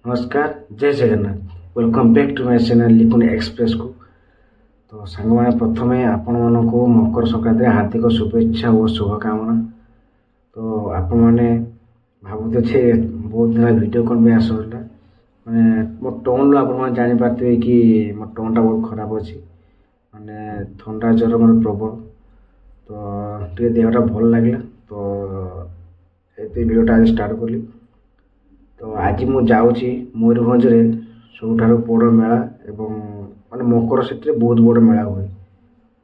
नमस्कार जय Jagannath welcome back to my channel Likhuni express को। तो सांग मैंने प्रथम आपण मन को मकर संक्रांति हार्दिक शुभेच्छा और शुभकामना। तो आपण मैंने भावुते थे बहुत दिन वीडियो कौन भी आसला मैंने मो टोन आप जापारे कि मो टोन टा बहुत खराब अच्छी मैंने थंडा ज्वर मोर प्रबल। तो टे देहटा भल लगे तो ये वीडियोटा आज स्टार्ट कली। तो आज मु जाऊँगी मयूरभंज रे सबुठार बड़ मेला एवं माने मकर से बहुत बड़ मेला हुए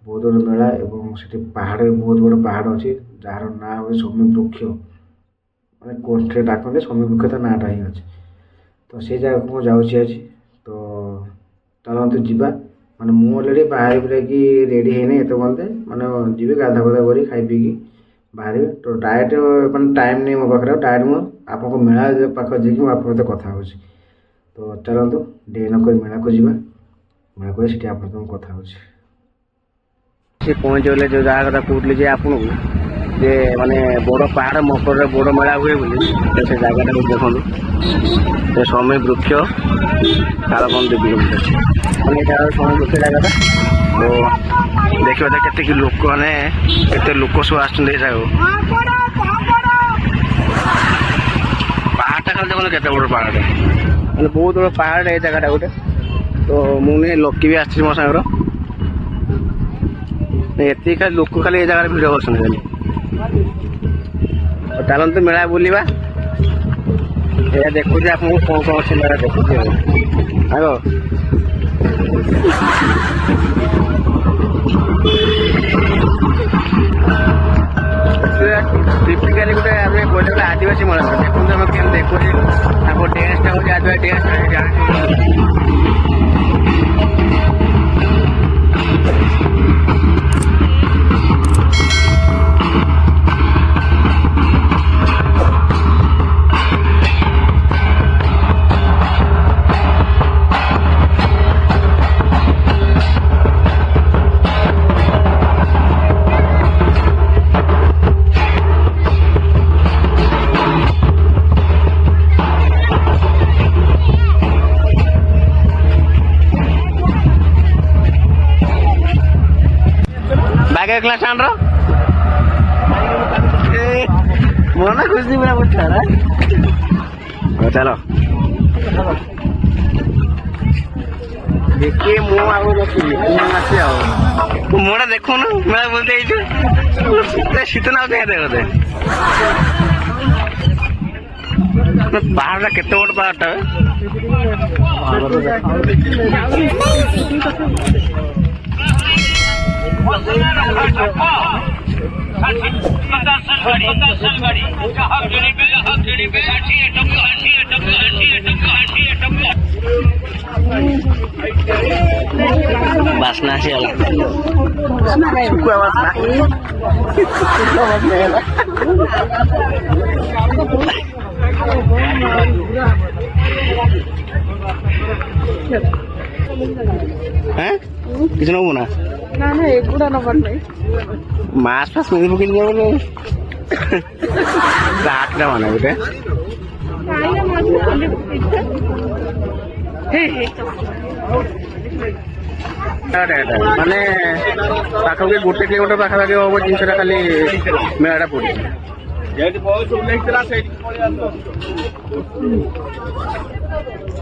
बहुत बड़ मेला एवं से पहाड़ बहुत बड़ पहाड़ अच्छी जार ना हुए सौम्य वृक्ष मैंने कोठे डाकते सौम्य वृक्ष तो नाटा ही अच्छे। तो से जगह को जाऊँगी आज। तो चलते जीवा माने मु अलरेडी बाहर बुलाकी रेडी है एत बंदे माने जी गाधा गाधा कर खाई पीकी बाहर। तो डायरेक्ट मैंने टाइम नहीं मो पाखे डायरेक्ट मुझे आपको मेला पाख जी आप कथा हो। तो चलते डे नक मेला को जीवा मेला को आप कथा हो पहुँच गले जो जगह कथा कहते जे आपन जे माने बड़ पहाड़ मकर बड़ मेला हुए बोली से जगह देखो तो समय वृक्ष कालबन देवी मैंने समय वृक्ष जगह तो देखिए केत लोक मैंने केते लोक सब आस पहाड़टा खाली देखो केते बड़ पहाड़ मैंने बहुत बड़ पहाड़ है जगह गोटे। तो मुझे लकी भी आसी मो सांगर ये खाली लोक खाली ये जगह भिड़ कर खाली। चलते मेला बुलवा देखुचे आपको कौन कौन से मेला देखुचे आग टिपिकाली गोटे आम कहते आदिवासी मेला देखते आम के देखुचे आप डेन्सटा हूँ आदिवासी डेन्स क्लास आन मन खुशी पूरा बुझा चलो देखिए मोड़ा देखो ना मैं बोलते शीत ना बोलते पहाड़ केते बड़ पहाड़टा बासना से किसी नबू ना ना एगुड़ा नंबर नहीं मास फास मिल पकड़ बोले आठटा माने गोटे माने पाखा गोटे किलोमीटर पाखापाखि हम जिनसा खाली मेलाटा पड़े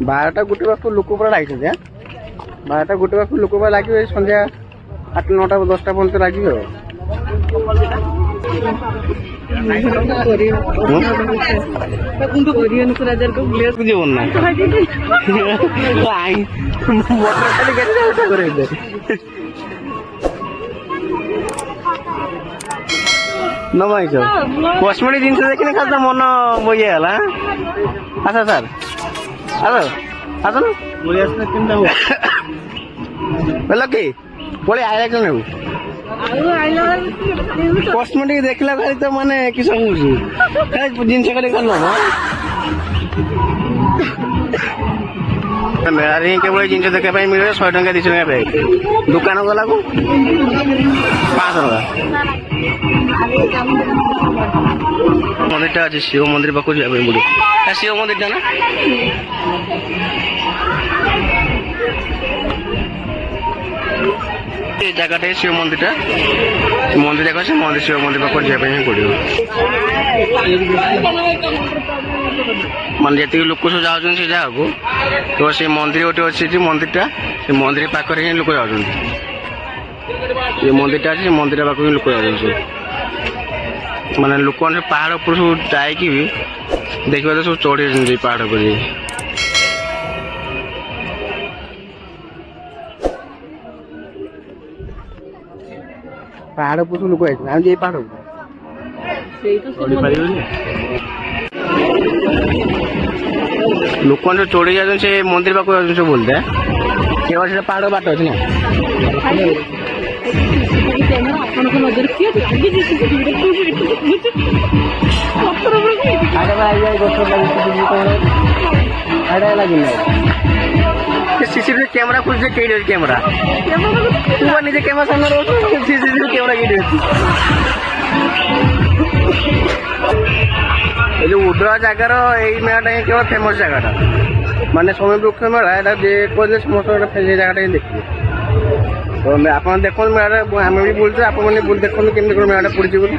बारटा गोटे पाख लोक पूरा लगे बारटा गोटे पाख लोक पूरा लगे सन्ध्या 8 9टा 10टा पर्यंत लगे जीवन ना न भाई कस्मेटिक जिन देखने खाली तो मन बोला अच्छा सर आस लकी पड़े आया क्यों कस्मेटिक देखला खाली तो माने कि सब जिन खाली कर मेलारे ही केवल जिन देखा मिले 100 टंका 200 टंका बैग दुकान गला को 500 टका मंदिरटा अच्छे शिव मंदिर पाक बोली शिव मंदिरटा ना ये जगह शिव मंदिरटा मंदिर देखा से मंदिर शिव मंदिर पाक जावाई पड़ो माने जी लोक सब जाऊँ से जगह को तो से मंदिर गोटे अच्छे मंदिरटा से मंदिर पाखे ही लोक जाऊँ ये मंदिरटा अच्छे मंदिर पाक ही लोक जाऊँ माने लोक मैंने पहाड़ ऊपर सब जाकि भी देखा तो सब चढ़ी पहाड़ पर पहाड़ ऊपर सब लोक जाए पहाड़ लोक मैंने चढ़ी जाऊँ से मंदिर पाक जाऊँ बोलते केवल से पहाड़ बाट अच्छे सीसीटीवी कैमरा कुछ कैमरा तुम्हार निजे कैमरा सामने रोज सीसीटीवी कैमरा ये उद्रा जगार यही मेलाटा ही केवल फेमस जगह माने समय वृक्ष मेला ये समस्त जगह ही देखिए तो आप देखो मेला आम भी बोलते आप देखो केमी मेलाटा पड़ी बोली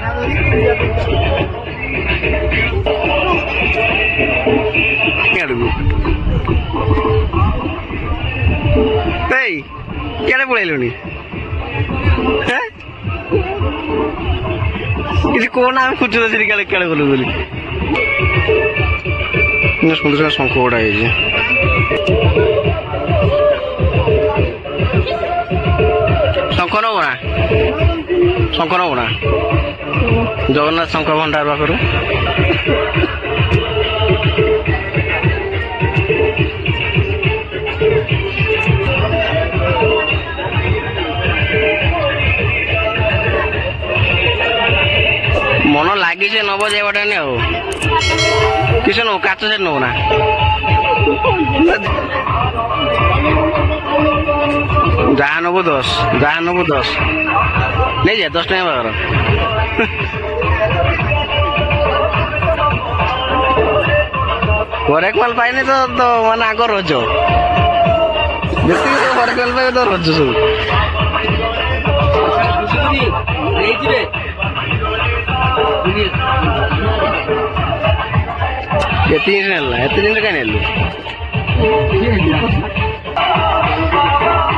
क्या पड़े किसी कौन आम खुचु क्या गलु बोली सुंदर शंख गुड़ा शंख नब ना शंख नब ना जगन्नाथ शंख भंडार पाखर मन लगे से नब जावाटा किस नब काच से नब ना जहाँ नब 10 जहाँ नब 10 नहीं जा 10 टाइम बाहर हरेक माल पाइने तो माने आग रज हरेक माल पाइबे तो रज सब एत जिन कहीं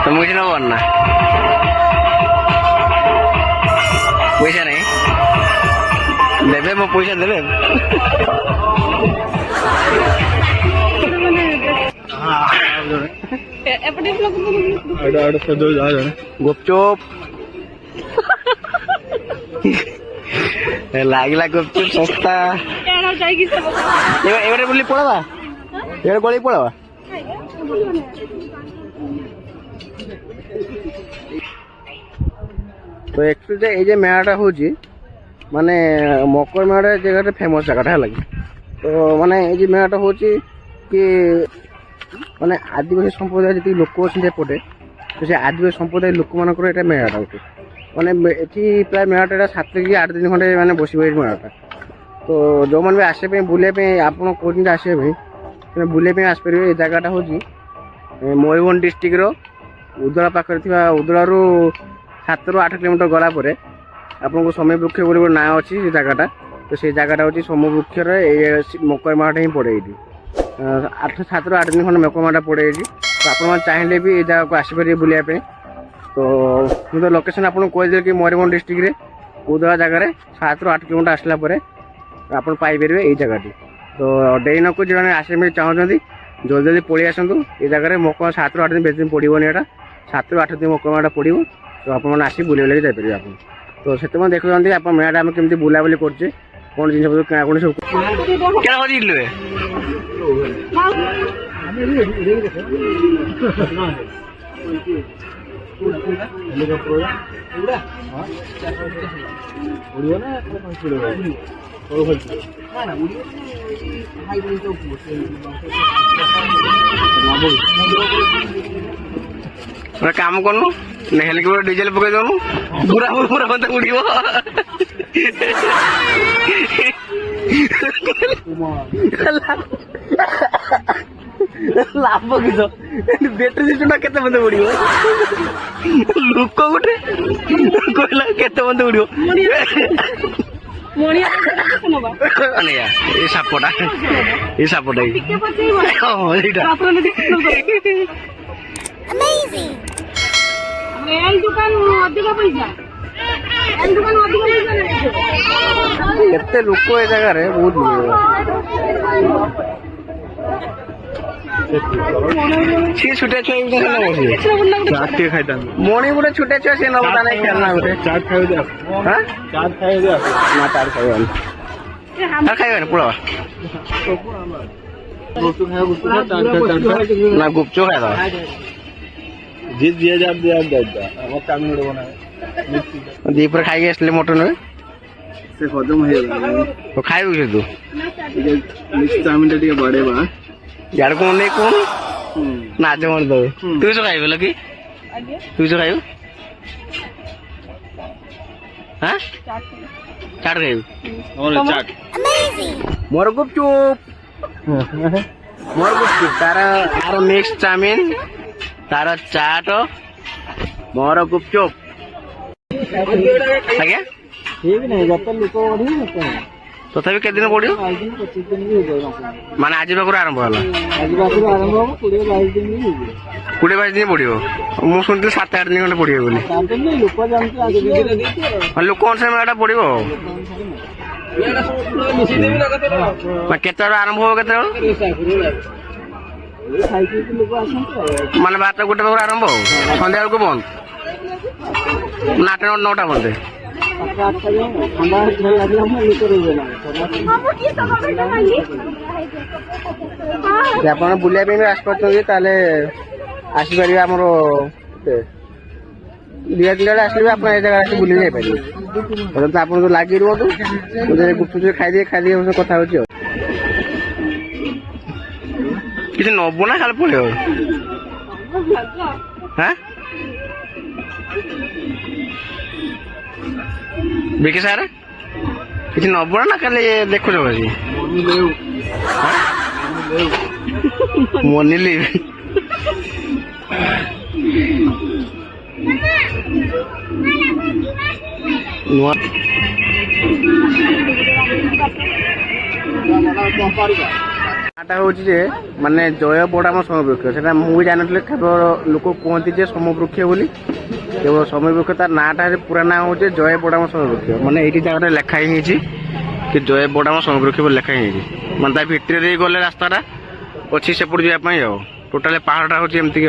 तो मुझे ना बनना पैसा नहीं देवे मो पैसा देवे गुपचुप लागला गुपचुप सस्ता एवरे बोली पड़वा एवरे गली पड़वा तो एक्चुअली ये मेलाटा हूँ माने मकर मेला जगह फेमस जगह है तो माने ये मेलाटा हूँ कि माने आदिवासी संप्रदाय जी लोक अच्छे एपटे तो से आदिवासी संप्रदाय लोक मानकर ये मेलाटा हूँ माने ये प्राय मेलाटा 7 कि 8 दिन खंडे मैंने बस मेलाटा तो जो मैंने भी आसपे बुलापी आप कहते आसपे भाई बुलापी आसपर ये जगहटा हूँ मयूरभंज डिस्ट्रिक्टर उदला पाखे उदला 7 ରୁ 8 किलोमीटर गला आपको समय वृक्ष बोली ना अच्छी से जगहटा तो से जगहटा हूँ समय वृक्षर मकर मेलाटा ही पड़े ये 7 ରୁ 8 दिन खंड मकर मेलाटा पड़े तो आप चाहिए भी ये जगह को आसपारे बुलापी तो मुझे लोकेशन आपको कहीदेली कि मयूरभंज डिस्ट्रिक्ट उदला जगह 7 ରୁ 8 किलोमीटर आसला आप पाइपर ये जगह तो डे नको जो आसपे चाहते जल्दी जल्दी पलि आसतु ये जगह मकर 7 ରୁ 8 दिन बेस दिन पड़ोनी यहाँ 7 ରୁ 8 दिन मकर मेलाटा पड़ो तो आप बुले बुला जापर आप तो से देखुं आप मेलाटा आम केमी बुलाबुली करे कौन जिन सब किणाकुणी सब क्या हेलिकॉप्टर उड़ियो ना काम करूँ हेलिकप्टर डीजेल पकई दौनु पूरा पूरा मत उड़ियो लाभ किस बैटेरी सिस्टम केते मत उड़ियो लोक गोटे कहला केते मत उड़ियो ये सापटा ये सापटा केते लोक ए जगह रे बहुत सी छुटे छुआ चाट खाई मोणी गोटे छुटे छुआ सी नब ताने खेलना गोटे चाट खाई दे चाट खाई दे ना चाट खाई खाइबा पुड़ा ना गुपचुप खाई जीत दिया जा दीपर खाई आसले मटन से हजम हो खाइबू से तू चाउमिन टे बढ़ेबा यार कौन नहीं कौन नाच मन दो तू सो खाइबो लगी तू सो खाइबो हां चाट खाइबो और चाट मोर गुपचुप तारा आरो मिक्स चाउमिन तारा चाट मोर गुपचुप आज्ञा ठीक नहीं जब लोक तथापि केते दिन पड़ियो माने आज पाखर आरंभ होला आज पाखर आरंभ हो 20-22 दिन 20-22 दिन पड़ियो मु सुनते 7-8 दिन खंडे पड़ियो बोली लोक जानते आगे लोक अनुसार एटा पड़ियो केते आरंभ हो केते माने 12 गोटे पाखर आरंभ हो संध्या को बंद 9टा बंदे ଆପଣ ବୁଲିବା ପାଇଁ ବି ଆସିପାରୁଛନ୍ତି ତାହେଲେ ଆସିପାରିବେ ଆମର 2-3 ବେଳେ ଆସିଲେ ଆପଣ ଏ ଜାଗା ଆସି ବୁଲି ଯାଇପାରିବେ ତ ଆପଣ ତ ଲାଗି ରୁହନ୍ତୁ ଗୁପଚୁପ ଖାଇଦିଏ କଥା ହଉଛି ଆଉ କିଛି ନବ ନା ଖାଲି ପଳେଇବ ହାଁ ବିକି ସାର୍ କିଛି ନବ ନା ଖାଲି ଦେଖୁଛ ବସି ମନି ଲିଭ୍ ନୂଆ ଟା ହଉଛି ଯେ ମାନେ ଜୟ ବଡାମ ସମବୃକ୍ଷ ସେଟା ମୁଁ ବି ଜାଣିନଥିଲି କେବଳ ଲୋକ କୁହନ୍ତି ଯେ ସମବୃକ୍ଷ ବୋଲି केवल समयबृक्ष तार नाटा पूरा ना हूँ जय बड़ाम समयबृक्ष माने ये जगह लेखा ही कि जय बड़ाम समयबृक्ष लेखा ही माने भितर गले रास्ता अच्छी सेपट जावाई टोटाल पहाड़ा हूँ एमती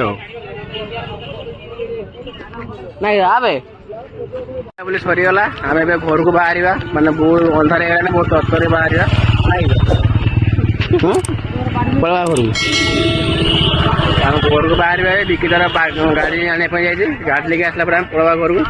नाई आवे बोली सरीगला आम घर को बाहर माने बहुत अंधार है बहुत तत्पर बाहर पलवा घर को बाहर विकी तार गाड़ी आने जाइए गाड़ी लेके आसला पलवा घर को